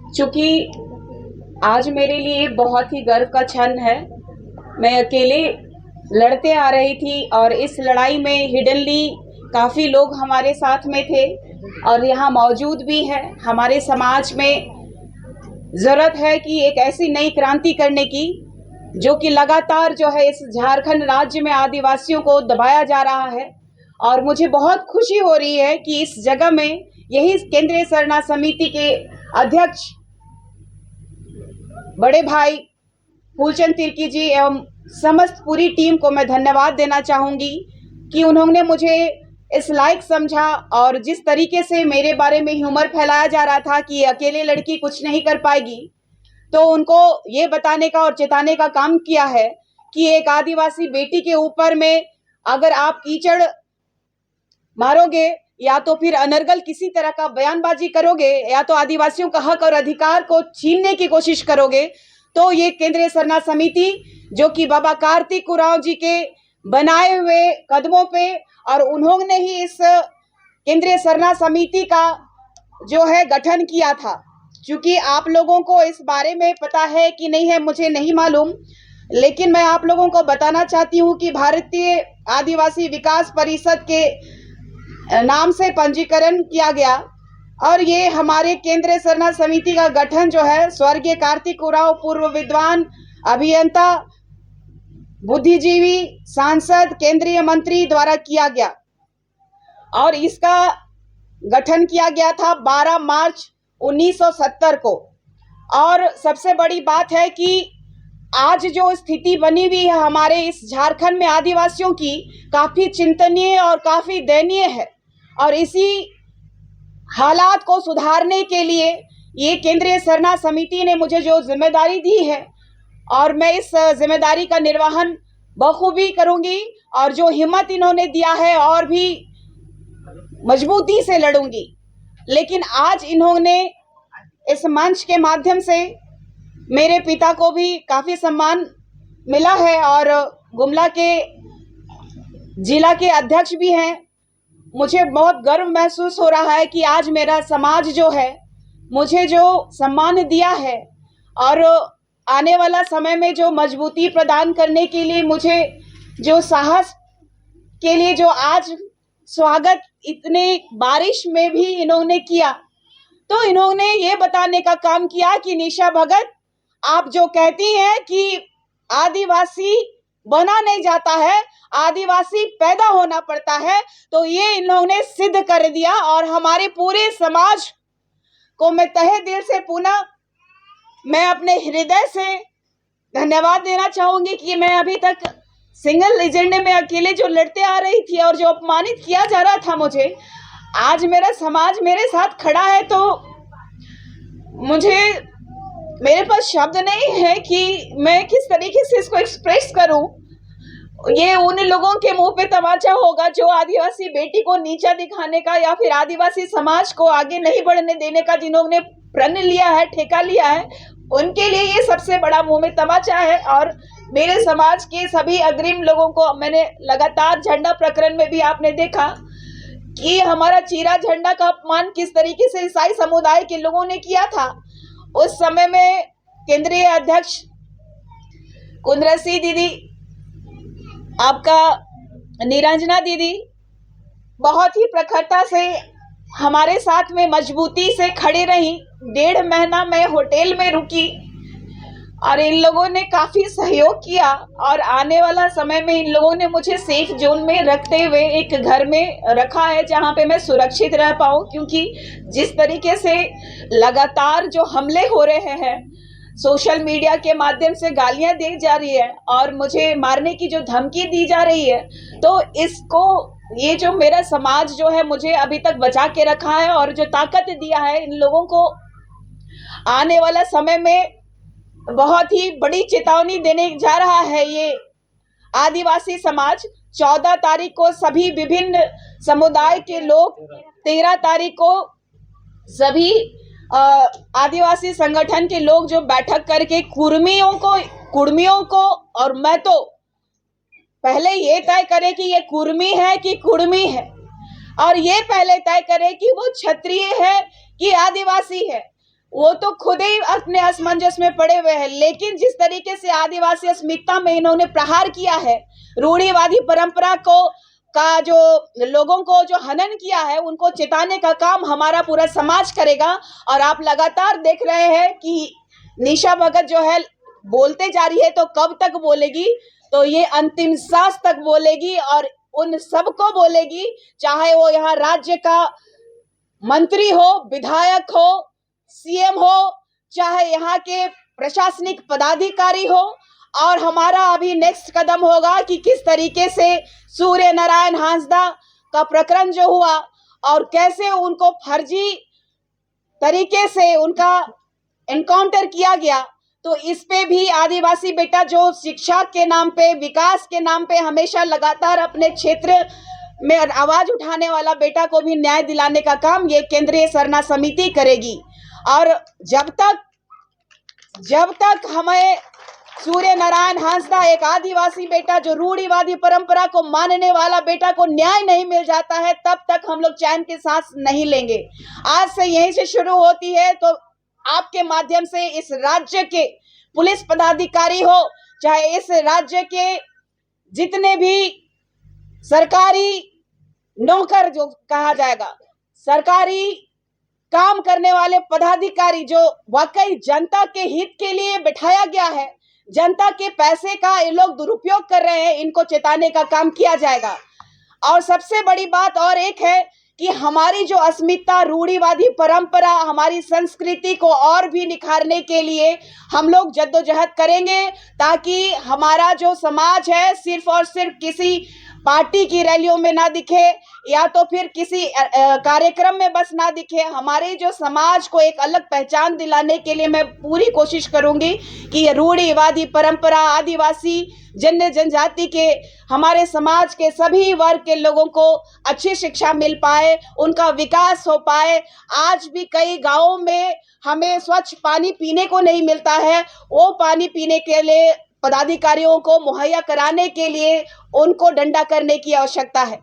चूंकि आज मेरे लिए बहुत ही गर्व का क्षण है। मैं अकेले लड़ते आ रही थी और इस लड़ाई में हिडनली काफ़ी लोग हमारे साथ में थे और यहाँ मौजूद भी हैं। हमारे समाज में ज़रूरत है कि एक ऐसी नई क्रांति करने की जो कि लगातार जो है इस झारखंड राज्य में आदिवासियों को दबाया जा रहा है। और मुझे बहुत खुशी हो रही है कि इस जगह में यही केंद्रीय सरना समिति के अध्यक्ष बड़े भाई फूलचंद तिर्की जी एवं समस्त पूरी टीम को मैं धन्यवाद देना चाहूँगी कि उन्होंने मुझे इस लायक समझा और जिस तरीके से मेरे बारे में ह्यूमर फैलाया जा रहा था कि अकेले लड़की कुछ नहीं कर पाएगी, तो उनको ये बताने का और चेताने का काम किया है कि एक आदिवासी बेटी के ऊपर में अगर आप कीचड़ मारोगे या तो फिर अनर्गल किसी तरह का बयानबाजी करोगे या तो आदिवासियों का हक और अधिकार को छीनने की कोशिश करोगे, तो ये केंद्रीय सरना समिति जो कि बाबा कार्तिक उरांव जी के बनाए हुए कदमों पे और उन्होंने ही इस केंद्रीय सरना समिति का जो है गठन किया था। क्योंकि आप लोगों को इस बारे में पता है कि नहीं है मुझे नहीं मालूम, लेकिन मैं आप लोगों को बताना चाहती हूँ कि भारतीय आदिवासी विकास परिषद के नाम से पंजीकरण किया गया और ये हमारे केंद्रीय सरना समिति का गठन जो है स्वर्गीय कार्तिक उरांव पूर्व विद्वान अभियंता बुद्धिजीवी सांसद केंद्रीय मंत्री द्वारा किया गया और इसका गठन किया गया था 12 मार्च 1970 को। और सबसे बड़ी बात है कि आज जो स्थिति बनी हुई है हमारे इस झारखंड में आदिवासियों की, काफ़ी चिंतनीय और काफ़ी दयनीय है और इसी हालात को सुधारने के लिए ये केंद्रीय सरना समिति ने मुझे जो जिम्मेदारी दी है और मैं इस जिम्मेदारी का निर्वहन बखूबी करूंगी और जो हिम्मत इन्होंने दिया है और भी मजबूती से लड़ूंगी। लेकिन आज इन्होंने इस मंच के माध्यम से मेरे पिता को भी काफ़ी सम्मान मिला है और गुमला के जिला के अध्यक्ष भी हैं। मुझे बहुत गर्व महसूस हो रहा है कि आज मेरा समाज जो है मुझे जो सम्मान दिया है और आने वाला समय में जो मजबूती प्रदान करने के लिए मुझे जो साहस के लिए जो आज स्वागत इतने बारिश में भी इन्होंने किया, तो इन्होंने ये बताने का काम किया कि निशा भगत आप जो कहती हैं कि आदिवासी बना नहीं जाता है, आदिवासी पैदा होना पड़ता है, तो ये इन्होंने सिद्ध कर दिया और हमारे पूरे समाज को मैं तहे दिल से पुनः मैं अपने हृदय से धन्यवाद देना चाहूँगी कि मैं अभी तक सिंगल एजेंडे में अकेले जो लड़ते आ रही थी और जो अपमानित किया जा रहा था मुझे, आज मेरा समाज मेरे साथ खड़ा है तो मेरे पास शब्द नहीं है कि मैं किस तरीके से इसको एक्सप्रेस करूं। ये उन लोगों के मुंह पे तमाचा होगा जो आदिवासी बेटी को नीचा दिखाने का या फिर आदिवासी समाज को आगे नहीं बढ़ने देने का जिन्होंने प्रण लिया है, ठेका लिया है, उनके लिए ये सबसे बड़ा मुंह में तमाचा है। और मेरे समाज के सभी अग्रिम लोगों को मैंने लगातार झंडा प्रकरण में भी आपने देखा कि हमारा चीरा झंडा का अपमान किस तरीके से ईसाई समुदाय के लोगों ने किया था। उस समय में केंद्रीय अध्यक्ष कुंद्रसी दीदी, आपका निरंजना दीदी बहुत ही प्रखरता से हमारे साथ में मजबूती से खड़े रही। 1.5 महीना मैं होटल में रुकी और इन लोगों ने काफ़ी सहयोग किया और आने वाला समय में इन लोगों ने मुझे सेफ जोन में रखते हुए एक घर में रखा है जहां पे मैं सुरक्षित रह पाऊँ। क्योंकि जिस तरीके से लगातार जो हमले हो रहे हैं, सोशल मीडिया के माध्यम से गालियां दी जा रही है और मुझे मारने की जो धमकी दी जा रही है, तो इसको ये जो मेरा समाज जो है मुझे अभी तक बचा के रखा है और जो ताकत दिया है इन लोगों को आने वाला समय में बहुत ही बड़ी चेतावनी देने जा रहा है। ये आदिवासी समाज 14 तारीख को सभी विभिन्न समुदाय के लोग, 13 तारीख को सभी आदिवासी संगठन के लोग जो बैठक करके कुर्मियों को और मैं तो पहले ये तय करे कि ये कुर्मी है कि कुर्मी है और ये पहले तय करे कि वो क्षत्रिय है कि आदिवासी है। वो तो खुद ही अपने असमंजस में पड़े हुए हैं। लेकिन जिस तरीके से आदिवासी अस्मिता में इन्होंने प्रहार किया है, रूढ़िवादी परंपरा को का जो लोगों को जो हनन किया है, उनको चिताने का काम हमारा पूरा समाज करेगा। और आप लगातार देख रहे हैं कि निशा भगत जो है बोलते जा रही है, तो कब तक बोलेगी? तो ये अंतिम सांस तक बोलेगी और उन सबको बोलेगी, चाहे वो यहाँ राज्य का मंत्री हो, विधायक हो, सीएम हो, चाहे यहाँ के प्रशासनिक पदाधिकारी हो। और हमारा अभी नेक्स्ट कदम होगा कि किस तरीके से सूर्य नारायण हांसदा का प्रकरण जो हुआ और कैसे उनको फर्जी तरीके से उनका एनकाउंटर किया गया, तो इस पे भी आदिवासी बेटा जो शिक्षा के नाम पे, विकास के नाम पे हमेशा लगातार अपने क्षेत्र में आवाज उठाने वाला बेटा को भी न्याय दिलाने का काम ये केंद्रीय सरना समिति करेगी। और जब तक हमें सूर्य नारायण हांसदा, एक आदिवासी बेटा जो रूढ़िवादी परंपरा को मानने वाला बेटा को न्याय नहीं मिल जाता है, तब तक हम लोग चैन की सांस नहीं लेंगे। आज से यहीं से शुरू होती है। तो आपके माध्यम से इस राज्य के पुलिस पदाधिकारी हो, चाहे इस राज्य के जितने भी सरकारी नौकर जो कहा जाएगा, सरकारी काम करने वाले पदाधिकारी जो वाकई जनता के हित के लिए बिठाया गया है, जनता के पैसे का ये लोग दुरुपयोग कर रहे हैं, इनको चेताने का काम किया जाएगा। और सबसे बड़ी बात और एक है कि हमारी जो अस्मिता, रूढ़िवादी परंपरा, हमारी संस्कृति को और भी निखारने के लिए हम लोग जद्दोजहद करेंगे, ताकि हमारा जो समाज है सिर्फ और सिर्फ किसी पार्टी की रैलियों में ना दिखे या तो फिर किसी कार्यक्रम में बस ना दिखे। हमारे जो समाज को एक अलग पहचान दिलाने के लिए मैं पूरी कोशिश करूंगी कि ये रूढ़िवादी परंपरा, आदिवासी जनजाति के हमारे समाज के सभी वर्ग के लोगों को अच्छी शिक्षा मिल पाए, उनका विकास हो पाए। आज भी कई गांवों में हमें स्वच्छ पानी पीने को नहीं मिलता है, वो पानी पीने के लिए पदाधिकारियों को मुहैया कराने के लिए उनको डंडा करने की आवश्यकता है।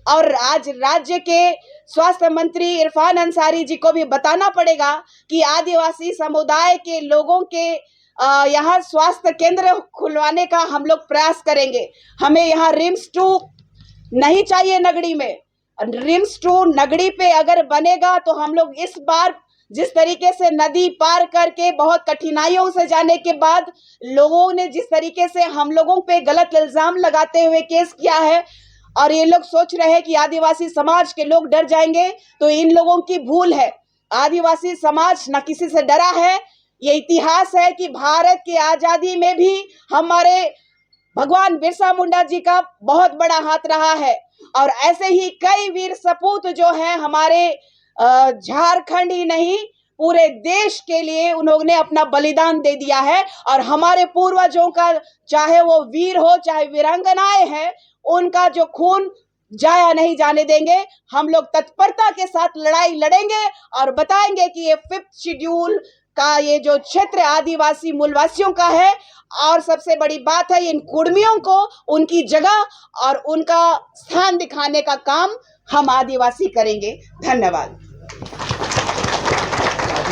और आज राज्य के स्वास्थ्य मंत्री इरफान अंसारी जी को भी बताना पड़ेगा कि आदिवासी समुदाय के लोगों के यहाँ स्वास्थ्य केंद्र खुलवाने का हम लोग प्रयास करेंगे। हमें यहाँ रिम्स 2 नहीं चाहिए नगड़ी में। रिम्स 2 नगड़ी पे अगर बनेगा तो हम लोग इस बार जिस तरीके से नदी पार करके बहुत कठिनाइयों से जाने के बाद लोगों ने जिस तरीके से हम लोगों पे गलत इल्जाम लगाते हुए केस किया है, और ये लोग सोच रहे हैं कि आदिवासी समाज के लोग डर जाएंगे, तो इन लोगों की भूल है। आदिवासी समाज न किसी से डरा है। ये इतिहास है कि भारत की आजादी में भी हमारे भगवान बिरसा मुंडा जी का बहुत बड़ा हाथ रहा है। और ऐसे ही कई वीर सपूत जो हैं हमारे झारखंड ही नहीं पूरे देश के लिए उन्होंने अपना बलिदान दे दिया है। और हमारे पूर्वजों का, चाहे वो वीर हो चाहे वीरांगनाएं हैं, उनका जो खून जाया नहीं जाने देंगे। हम लोग तत्परता के साथ लड़ाई लड़ेंगे और बताएंगे कि ये 5th शेड्यूल का ये जो क्षेत्र आदिवासी मूलवासियों का है, और सबसे बड़ी बात है इन कुर्मियों को उनकी जगह और उनका स्थान दिखाने का काम हम आदिवासी करेंगे। धन्यवाद।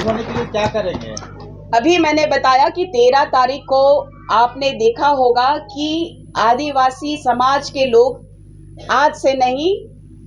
होने के लिए क्या करेंगे? अभी मैंने बताया कि 13 तारीख को आपने देखा होगा कि आदिवासी समाज के लोग आज से नहीं,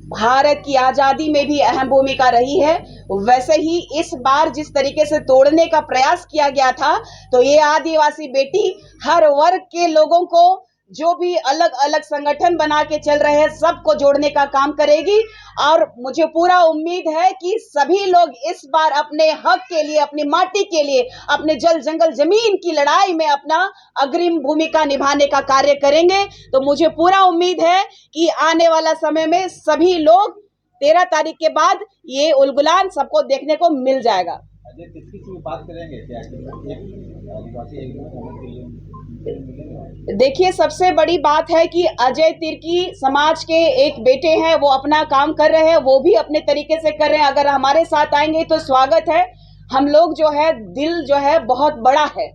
भारत की आजादी में भी अहम भूमिका रही है। वैसे ही इस बार जिस तरीके से तोड़ने का प्रयास किया गया था, तो ये आदिवासी बेटी हर वर्ग के लोगों को, जो भी अलग अलग संगठन बना के चल रहे हैं, सबको जोड़ने का काम करेगी। और मुझे पूरा उम्मीद है कि सभी लोग इस बार अपने हक के लिए, अपनी माटी के लिए, अपने जल जंगल जमीन की लड़ाई में अपना अग्रिम भूमिका निभाने का कार्य करेंगे। तो मुझे पूरा उम्मीद है कि आने वाला समय में सभी लोग 13 तारीख के बाद ये उलगुलान सबको देखने को मिल जाएगा। किसकी बात करेंगे? देखिए, सबसे बड़ी बात है कि अजय तिर्की समाज के एक बेटे हैं, वो अपना काम कर रहे हैं, वो भी अपने तरीके से कर रहे हैं। अगर हमारे साथ आएंगे तो स्वागत है। हम लोग जो है, दिल जो है बहुत बड़ा है।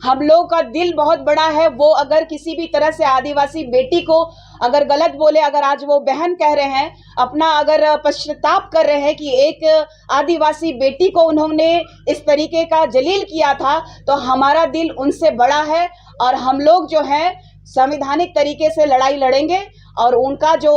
हम लोग का दिल बहुत बड़ा है। वो अगर किसी भी तरह से आदिवासी बेटी को अगर गलत बोले, अगर आज वो बहन कह रहे हैं, अपना अगर पश्चाताप कर रहे हैं कि एक आदिवासी बेटी को उन्होंने इस तरीके का जलील किया था, तो हमारा दिल उनसे बड़ा है और हम लोग जो है संवैधानिक तरीके से लड़ाई लड़ेंगे और उनका जो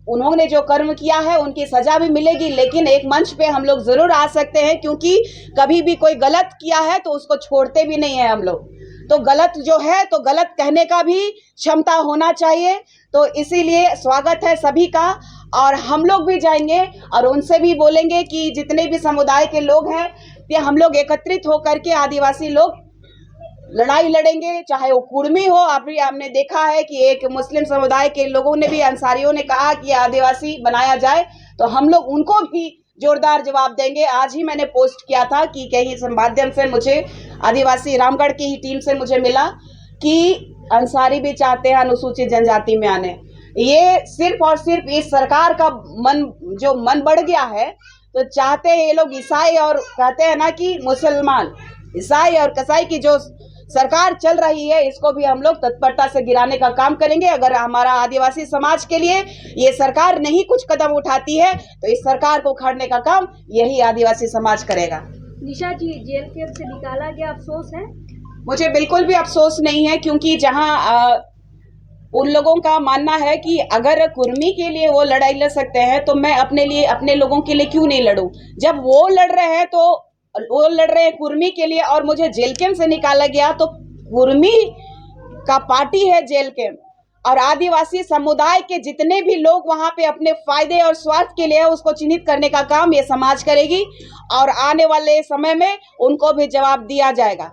उन्होंने जो कर्म किया है उनकी सजा भी मिलेगी। लेकिन एक मंच पे हम लोग जरूर आ सकते हैं, क्योंकि कभी भी कोई गलत किया है तो उसको छोड़ते भी नहीं है हम लोग। तो गलत जो है तो गलत कहने का भी क्षमता होना चाहिए। तो इसीलिए स्वागत है सभी का और हम लोग भी जाएंगे और उनसे भी बोलेंगे कि जितने भी समुदाय के लोग हैं ये हम लोग एकत्रित होकर के आदिवासी लोग लड़ाई लड़ेंगे, चाहे वो कुर्मी हो। अभी हमने देखा है कि एक मुस्लिम समुदाय के लोगों ने भी, अंसारियों ने कहा कि आदिवासी बनाया जाए, तो हम लोग उनको भी जोरदार जवाब देंगे। आज ही मैंने पोस्ट किया था कि कहीं माध्यम से मुझे आदिवासी रामगढ़ की ही टीम से मुझे मिला कि अंसारी भी चाहते हैं अनुसूचित जनजाति में आने। ये सिर्फ और सिर्फ इस सरकार का मन बढ़ गया है, तो चाहते हैं ये लोग ईसाई और कहते हैं ना कि मुसलमान, ईसाई और कसाई की जो सरकार चल रही है, इसको भी हम लोग तत्परता से गिराने का काम करेंगे। अगर हमारा आदिवासी समाज के लिए ये सरकार नहीं कुछ कदम उठाती है तो इस सरकार को उखाड़ने का काम यही आदिवासी समाज करेगा। निशा जी, जेल कैद से निकाला गया, अफसोस है? मुझे बिल्कुल भी अफसोस नहीं है, क्योंकि जहां उन लोगों का मानना है कि अगर कुर्मी के लिए वो लड़ाई लड़ सकते हैं तो मैं अपने लिए, अपने लोगों के लिए क्यों नहीं लड़ूं। जब वो लड़ रहे हैं तो वो लड़ रहे हैं कुर्मी के लिए और मुझे जेल कैंप से निकाला गया, तो कुर्मी का पार्टी है जेल कैंप और आदिवासी समुदाय के जितने भी लोग वहां पे अपने फायदे और स्वार्थ के लिए उसको चिन्हित करने का काम ये समाज करेगी और आने वाले समय में उनको भी जवाब दिया जाएगा।